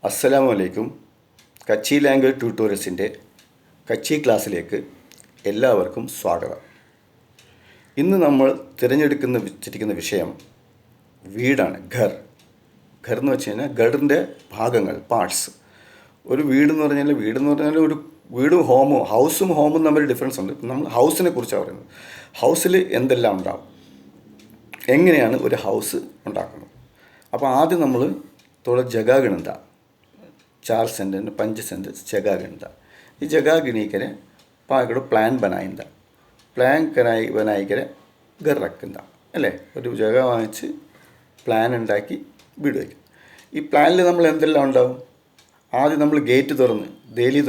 അസ്സലാമു അലൈക്കും. കച്ചി ലാംഗ്വേജ് ട്യൂട്ടോറിയൽസിൻ്റെ കച്ചി ക്ലാസ്സിലേക്ക് എല്ലാവർക്കും സ്വാഗതം. ഇന്ന് നമ്മൾ വെച്ചിരിക്കുന്ന വിഷയം വീടാണ്. ഘർ എന്ന് വെച്ച് കഴിഞ്ഞാൽ ഘറിൻ്റെ ഭാഗങ്ങൾ, പാർട്സ്. ഒരു വീടെന്ന് പറഞ്ഞാൽ ഒരു വീടും ഹൗസും ഹോമും തമ്മിൽ ഡിഫറൻസ് ഉണ്ട്. നമ്മൾ ഹൗസിനെ കുറിച്ചാണ് പറയുന്നത്. ഹൗസിൽ എന്തെല്ലാം ഉണ്ടാവും, എങ്ങനെയാണ് ഒരു ഹൗസ് ഉണ്ടാക്കുന്നത്. അപ്പോൾ ആദ്യം നമ്മൾ ജഗह गिनता 4 सेंट 5 सेंट जगह गिनता. ये जगह गिनी करे पाकड़ो प्लान बनाइंदा. प्लान बनाई करे घर रखता अल्ले. ഒരു जगह വാങ്ങിച്ച് പ്ലാൻ ഉണ്ടാക്കി വീട് വയ്ക്കും. ഈ പ്ലാനിൽ നമ്മൾ എന്തെല്ലാം ഉണ്ടാവും? ആദ്യം നമ്മൾ ഗേറ്റ് തുറന്ന് ദേലി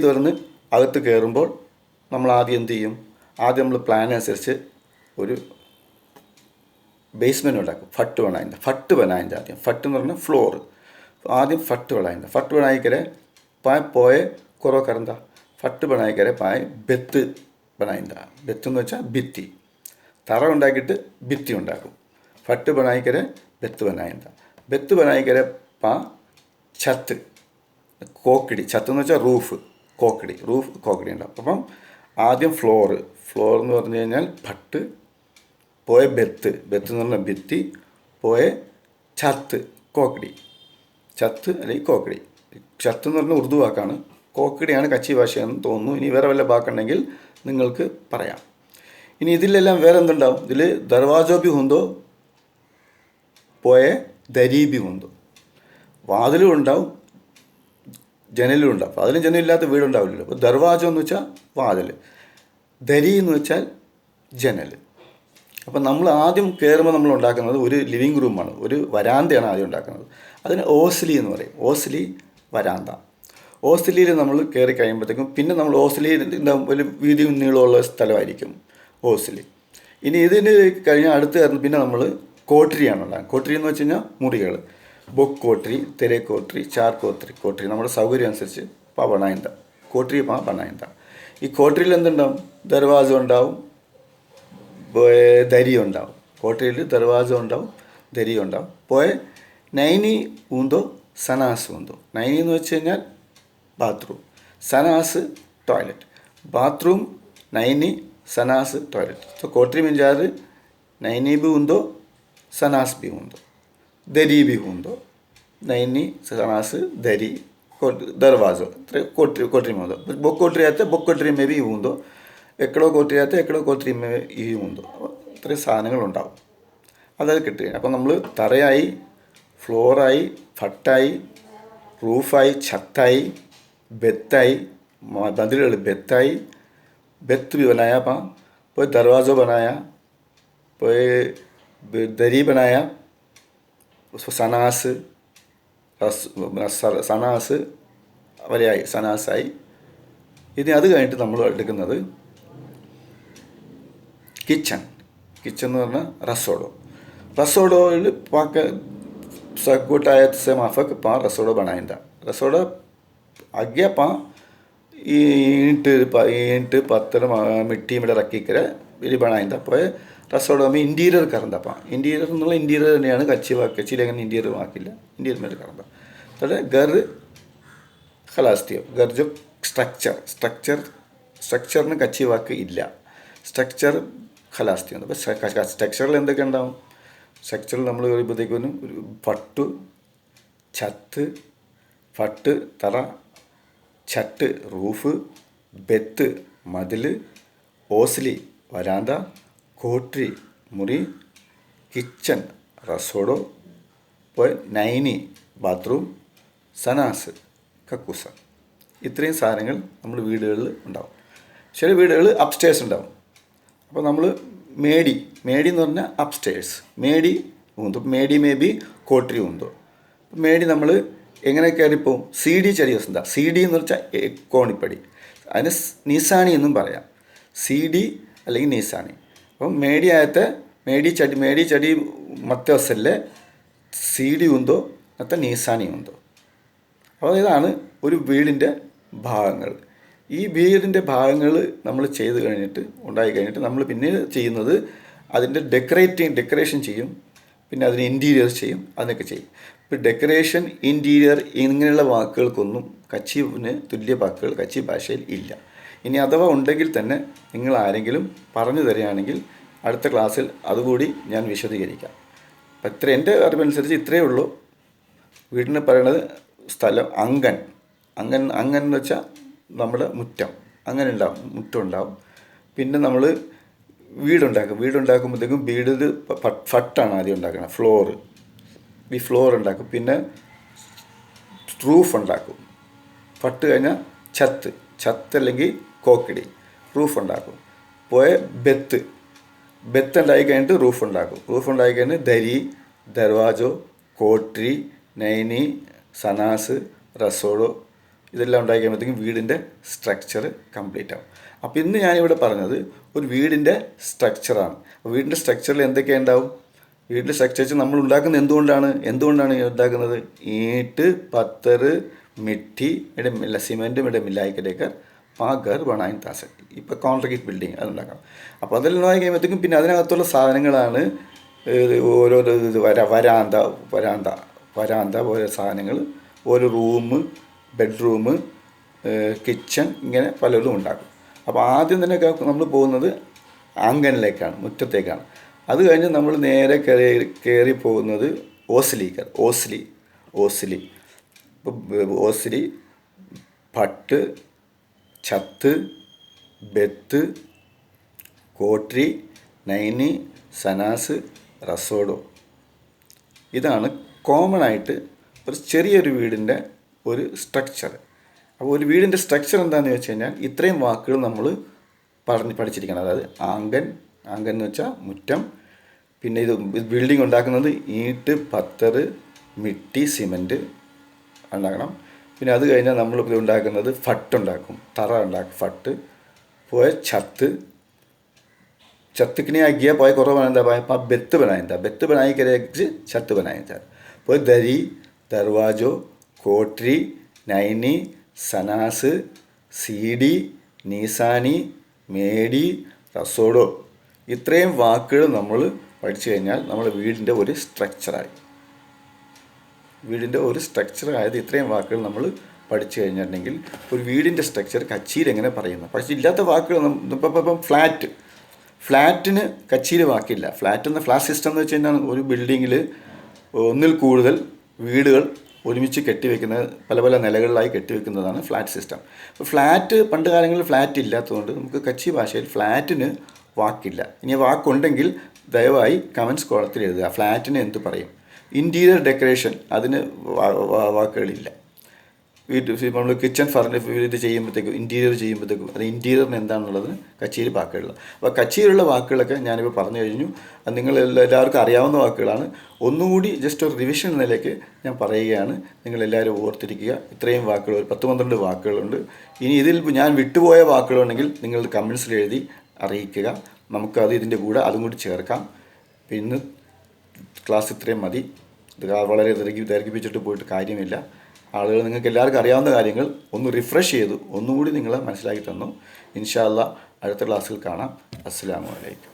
തുറന്ന് അകത്ത് കയറുമ്പോൾ നമ്മൾ ആദ്യം എന്ത് ചെയ്യും? ആദ്യം നമ്മൾ പ്ലാൻ അനുസരിച്ച് ഒരു बेसमेंट ഉണ്ടാക്കും. फट बनाइंदा आद्യം. फट എന്ന് പറഞ്ഞാൽ ഫ്ലോർ. ആദ്യം फट बनाई करे पाए पोए करो करंदा. फट बनाई करे पाए बेത്ത് बनाइंदा. बेത്ത് എന്ന് വെച്ചാൽ ഭിത്തി. തറ ഉണ്ടാക്കിയിട്ട് ഭിത്തി ഉണ്ടാക്കും. फट बनाई करे बेത്ത് बनाइंदा. बेത്ത് बनाई करे पा छत കോക്കിടി. छत എന്ന് വെച്ചാൽ റൂഫ് കോക്കിടി ഉണ്ടാവും. അപ്പം ആദ്യം ഫ്ലോർ എന്ന് പറഞ്ഞു കഴിഞ്ഞാൽ ഫട്ട്, പോയ बेത്ത് എന്ന് പറഞ്ഞാൽ ഭിത്തി, പോയ छत കോക്കടി. छत അല്ലെങ്കിൽ കോക്കടി. छत എന്ന് പറഞ്ഞാൽ ഉറുദു വാക്കാണ്. കോക്കടിയാണ് കച്ചി ഭാഷയെന്ന് തോന്നുന്നു. ഇനി വേറെ വല്ല വാക്കുണ്ടെങ്കിൽ നിങ്ങൾക്ക് പറയാം. ഇനി ഇതിലെല്ലാം വേറെ എന്തുണ്ടാവും? ഇതിൽ ദർവാജോ ബി ഹുന്തോ, പോയ ദരി ബി ഹുന്തോ. വാതിലും ഉണ്ടാവും, ജനലും ഉണ്ടാവും. വാതിലും ജനലില്ലാത്ത വീടുണ്ടാവില്ലല്ലോ. അപ്പോൾ ദർവാജോ എന്ന് വെച്ചാൽ വാതിൽ, ദരി എന്ന് വെച്ചാൽ ജനൽ. അപ്പം നമ്മൾ ആദ്യം കയറുമ്പോൾ നമ്മൾ ഉണ്ടാക്കുന്നത് ഒരു ലിവിങ് റൂമാണ്, ഒരു വരാന്തയാണ് ആദ്യം ഉണ്ടാക്കുന്നത്. അതിന് ഓസ്ലി എന്ന് പറയും. ഓസ്ലി വരാന്ത. ഓസ്ലിയിൽ നമ്മൾ കയറി കഴിയുമ്പോഴത്തേക്കും പിന്നെ നമ്മൾ ഓസ്ലിയിൽ ഒരു വീതിയും നീളമുള്ള സ്ഥലമായിരിക്കും ഓസ്ലി. ഇനി ഇതിന് കഴിഞ്ഞാൽ അടുത്ത് കയറുന്നത് പിന്നെ നമ്മൾ കോട്ടറിയാണ് ഉണ്ടാകുന്നത്. കോട്ടറി എന്ന് വെച്ച് കഴിഞ്ഞാൽ മുറികൾ. ബൊക്ക് കോട്ടറി, തെരേ കോട്ടറി, ചാർ കോട്ടറി. നമ്മുടെ സൗകര്യം അനുസരിച്ച് പണായന്ത കോട്ടറി പണായന്ത. ഈ കോട്ടറിയിൽ എന്തുണ്ടാവും? ദർവാസ ഉണ്ടാവും, ദരി ഉണ്ടാവും. കോട്ടയിൽ ദർവാസ ഉണ്ടാവും, ദരി ഉണ്ടാവും. പോയ നൈനി ഊന്തോ സനാസ് ഊന്തോ. നൈനി എന്ന് വെച്ച് കഴിഞ്ഞാൽ bathroom, Sana's toilet. Bathroom Naini, Sana's toilet. तो कोठरी में जा रहे नैनी भी ऊंदो, सनास भी ऊंदो, दरी भी ऊंदो. नैनी, सनास, दरी, दरवाज़ो. कोठरी में ऊंदो. बुक कोठरी आते बुक कोठरी में भी ऊंदो. എക്കടോ കോട്ടറി ആകത്തെ എക്കടോ കോട്ടറി ഈ ഉണ്ടോ. ഇത്രയും സാധനങ്ങളുണ്ടാവും. അതായത് കിട്ടുക. അപ്പം നമ്മൾ തറയായി, ഫ്ലോറായി, ഫട്ടായി, റൂഫായി, ഛത്തായി, ബെത്തായി, മതിലുകൾ ബെത്തായി, बेत भी बनाया पाँ. कोई दरवाज़ो बनाया, कोई दरी बनाया, उसको സനാസ് വരെയായി, സനാസായി. ഇനി അത് കഴിഞ്ഞിട്ട് നമ്മൾ എടുക്കുന്നത് കിച്ചൺ എന്ന് പറഞ്ഞാൽ റസോഡോയിൽ പാക്ക सगुटायत से माफक पाँ रसोड़ा बनाइंदा. रसोड़ा आगे पाँ ईंट पत्थर मिट्टी में रखी कर ഇത് बनाइंदा. പോയ റസോഡ में इंटीरियर करंदा पाँ. इंटीरियर എന്നുള്ള इंटीरियर തന്നെയാണ് കച്ചിയിൽ അങ്ങനെ इंटीरियर വാക്കില്ല. इंटीरियर में करंदा. तो घर खलास दियो. घर जो സ്ട്രക്ചറിന് കച്ചി വാക്ക് ഇല്ല. സ്ട്രക്ചർ ഖലാസ്തി ഉണ്ട്. അപ്പോൾ സ്ട്രക്ചറിൽ എന്തൊക്കെ ഉണ്ടാവും? സ്ട്രക്ചറിൽ നമ്മൾ വരുമ്പോഴത്തേക്കും ഒരു ഫട്ട് തറ, ഛട്ട് റൂഫ്, ബെത്ത് മതിൽ, ഓസ്ലി വരാന്ത, കോട്ടറി മുറി, കിച്ചൺ റസോഡോ, പോയി നൈനി ബാത്റൂം, സനാസ് കക്കൂസ. ഇത്രയും സാധനങ്ങൾ നമ്മുടെ വീടുകളിൽ ഉണ്ടാവും. ചില വീടുകൾ അപ്സ്റ്റേഴ്സ് ഉണ്ടാവും. അപ്പോൾ നമ്മൾ മേടി എന്ന് പറഞ്ഞാൽ അപ്സ്റ്റേഴ്സ്. മേടി ഊന്തോ. മേടി മേ ബി കോട്ടറി ഊന്തോ. മേടി നമ്മൾ എങ്ങനെ കയറിപ്പോവും? സി ഡി ചെറിയോസ്. സി ഡി എന്ന് വെച്ചാൽ കോണിപ്പടി. അതിന് നീസാണി എന്നും പറയാം. സി ഡി അല്ലെങ്കിൽ നീസാണി. അപ്പം മേടി ചടി മത്തവസല്ലേ സി ഡി ഊന്തോ മറ്റേ നീസാണി ഊന്തോ. അപ്പോൾ ഇതാണ് ഒരു വീടിൻ്റെ ഭാഗങ്ങൾ. ഈ വീടിൻ്റെ ഭാഗങ്ങൾ നമ്മൾ ഉണ്ടായി കഴിഞ്ഞിട്ട് നമ്മൾ പിന്നെ ചെയ്യുന്നത് അതിൻ്റെ ഡെക്കറേഷൻ ചെയ്യും. പിന്നെ അതിന് ഇൻറ്റീരിയർ ചെയ്യും, അതിനൊക്കെ ചെയ്യും. ഇപ്പോൾ ഡെക്കറേഷൻ, ഇൻറ്റീരിയർ ഇങ്ങനെയുള്ള വാക്കുകൾക്കൊന്നും കച്ചിന് തുല്യ വാക്കുകൾ കച്ചി ഭാഷയിൽ ഇല്ല. ഇനി അഥവാ ഉണ്ടെങ്കിൽ തന്നെ നിങ്ങൾ ആരെങ്കിലും പറഞ്ഞു തരികയാണെങ്കിൽ അടുത്ത ക്ലാസ്സിൽ അതുകൂടി ഞാൻ വിശദീകരിക്കാം. അപ്പം ഇത്ര എൻ്റെ അറിവനുസരിച്ച് ഇത്രയേ ഉള്ളൂ. വീടിന് പറയണത് സ്ഥലം അങ്കൻ എന്ന് വെച്ചാൽ നമ്മുടെ മുറ്റം, അങ്ങനെ ഉണ്ടാവും, മുറ്റം ഉണ്ടാവും. പിന്നെ നമ്മൾ വീടുണ്ടാക്കുമ്പോഴത്തേക്കും വീടിൽ ഫട്ടാണ് ആദ്യം ഉണ്ടാക്കുന്നത്, ഫ്ലോർ ഉണ്ടാക്കും. പിന്നെ റൂഫ് ഉണ്ടാക്കും. ഫട്ട് കഴിഞ്ഞാൽ ചത്ത് അല്ലെങ്കിൽ കോക്കിടി, റൂഫ് ഉണ്ടാക്കും. പോയ ബെത്ത് ഉണ്ടായി കഴിഞ്ഞിട്ട് റൂഫ് ഉണ്ടാക്കി കഴിഞ്ഞ് ദരി, ദർവാജോ, കോട്രി, നൈനി, സനാസ്, റസോഡോ ഇതെല്ലാം ഉണ്ടാക്കി കഴിയുമ്പോഴത്തേക്കും വീടിൻ്റെ സ്ട്രക്ചർ കംപ്ലീറ്റ് ആവും. അപ്പോൾ ഇന്ന് ഞാനിവിടെ പറഞ്ഞത് ഒരു വീടിൻ്റെ സ്ട്രക്ചറാണ്. വീടിൻ്റെ സ്ട്രക്ചറിൽ എന്തൊക്കെ ഉണ്ടാവും? വീടിൻ്റെ സ്ട്രക്ചർ നമ്മൾ ഉണ്ടാക്കുന്നത് എന്തുകൊണ്ടാണ് ഉണ്ടാക്കുന്നത്? ഈട്ട്, പത്തർ, മിട്ടി, സിമെൻറ്റും മിലായി കരേക്കർ घर बनाता है. ഇപ്പോൾ കോൺക്രീറ്റ് ബിൽഡിങ് അതുണ്ടാക്കണം. അപ്പോൾ അതെല്ലാം ഉണ്ടായി കഴിയുമ്പോഴത്തേക്കും പിന്നെ അതിനകത്തുള്ള സാധനങ്ങളാണ് ഓരോരോ വരാന്ത ഓരോ സാധനങ്ങൾ, ഓരോ റൂം, ബെഡ്റൂം, കിച്ചൺ, ഇങ്ങനെ പലതും ഉണ്ടാക്കും. അപ്പോൾ ആദ്യം തന്നെ നമ്മൾ പോകുന്നത് ആങ്കനിലേക്കാണ്, മുറ്റത്തേക്കാണ്. അത് കഴിഞ്ഞ് നമ്മൾ നേരെ കയറി പോകുന്നത് ഓസ്ലി. ഭട്ട്, ചത്ത്, ബെത്ത്, കോട്രി, നൈനി, സനാസ്, റസോഡോ. ഇതാണ് കോമൺ ആയിട്ട് ഒരു ചെറിയൊരു വീടിൻ്റെ ഒരു സ്ട്രക്ചർ. അപ്പോൾ ഒരു വീടിൻ്റെ സ്ട്രക്ചർ എന്താണെന്ന് വെച്ച് കഴിഞ്ഞാൽ ഇത്രയും വാക്കുകൾ നമ്മൾ പഠിച്ചിരിക്കണം. അതായത് ആങ്കൻ എന്ന് വെച്ചാൽ മുറ്റം. പിന്നെ ഇത് ബിൽഡിംഗ് ഉണ്ടാക്കുന്നത് ഈട്ട്, പത്തർ, മിട്ടി, സിമൻറ്റ് ഉണ്ടാക്കണം. പിന്നെ അത് കഴിഞ്ഞാൽ നമ്മൾ ഇത് ഉണ്ടാക്കുന്നത് തറ ഉണ്ടാക്കും. ഫട്ട് പോയ छत गया पोए करो बनाता है पा बेत बनाई करे छत बनाता पोए दरी, दरवाजो, कोटरी, नैनी, सनास, सीडी, നീസാനി, മേടി, റസോഡോ ഇത്രയും വാക്കുകൾ നമ്മൾ പഠിച്ചു കഴിഞ്ഞാൽ നമ്മുടെ വീടിൻ്റെ ഒരു സ്ട്രക്ചറായി. ഇത്രയും വാക്കുകൾ നമ്മൾ പഠിച്ചു കഴിഞ്ഞിട്ടുണ്ടെങ്കിൽ ഒരു വീടിൻ്റെ സ്ട്രക്ചർ കച്ചിയിൽ എങ്ങനെ പറയുന്നു. പക്ഷേ ഇല്ലാത്ത വാക്കുകൾ ഇപ്പം ഫ്ലാറ്റിന് കച്ചിയിൽ വാക്കില്ല. ഫ്ലാറ്റ് സിസ്റ്റം എന്ന് വെച്ച് കഴിഞ്ഞാൽ ഒരു ബിൽഡിങ്ങിൽ ഒന്നിൽ കൂടുതൽ വീടുകൾ ഒരുമിച്ച് കെട്ടിവെക്കുന്നത്, പല നിലകളിലായി കെട്ടിവെക്കുന്നതാണ് ഫ്ലാറ്റ് സിസ്റ്റം. അപ്പോൾ പണ്ട് കാലങ്ങളിൽ ഫ്ലാറ്റ് ഇല്ലാത്തതുകൊണ്ട് നമുക്ക് കച്ചി ഭാഷയിൽ ഫ്ലാറ്റിന് വാക്കില്ല. ഇനി വാക്കുണ്ടെങ്കിൽ ദയവായി കമൻറ്റ്സ് കോളത്തിൽ എഴുതുക. ഫ്ലാറ്റിന് എന്ത് പറയും? ഇൻറ്റീരിയർ ഡെക്കറേഷൻ അതിന് വാക്കുകളില്ല. നമ്മൾ കിച്ചൺ ഇൻറ്റീരിയർ ചെയ്യുമ്പോഴത്തേക്കും അത് ഇൻറ്റീരിയറിന് എന്താണെന്നുള്ളത് കച്ചിയിൽ വാക്കുകളില്ല. അപ്പോൾ കച്ചിയിലുള്ള വാക്കുകളൊക്കെ ഞാനിപ്പോൾ പറഞ്ഞു കഴിഞ്ഞു. അത് എല്ലാവർക്കും അറിയാവുന്ന വാക്കുകളാണ്. ഒന്നുകൂടി ജസ്റ്റ് ഒരു റിവിഷൻ നിലയ്ക്ക് ഞാൻ പറയുകയാണ്. നിങ്ങളെല്ലാവരും ഓർത്തിരിക്കുക. ഇത്രയും വാക്കുകൾ, ഒരു 10-12 വാക്കുകളുണ്ട്. ഇനി ഇതിൽ ഞാൻ വിട്ടുപോയ വാക്കുകളുണ്ടെങ്കിൽ നിങ്ങൾ കമൻസിൽ എഴുതി അറിയിക്കുക. നമുക്കത് ഇതിൻ്റെ കൂടെ അതും കൂടി ചേർക്കാം. പിന്നെ ക്ലാസ് ഇത്രയും മതി. ഇത് വളരെ ദീർഘിപ്പിച്ചിട്ട് പോയിട്ട് കാര്യമില്ല. ആളുകൾ നിങ്ങൾക്ക് എല്ലാവർക്കും അറിയാവുന്ന കാര്യങ്ങൾ ഒന്ന് റിഫ്രഷ് ചെയ്തു ഒന്നുകൂടി നിങ്ങൾ മനസ്സിലാക്കി തന്നു. ഇൻഷാ അല്ലാഹ് അടുത്ത ക്ലാസ്സിൽ കാണാം. അസ്സലാമു അലൈക്കും.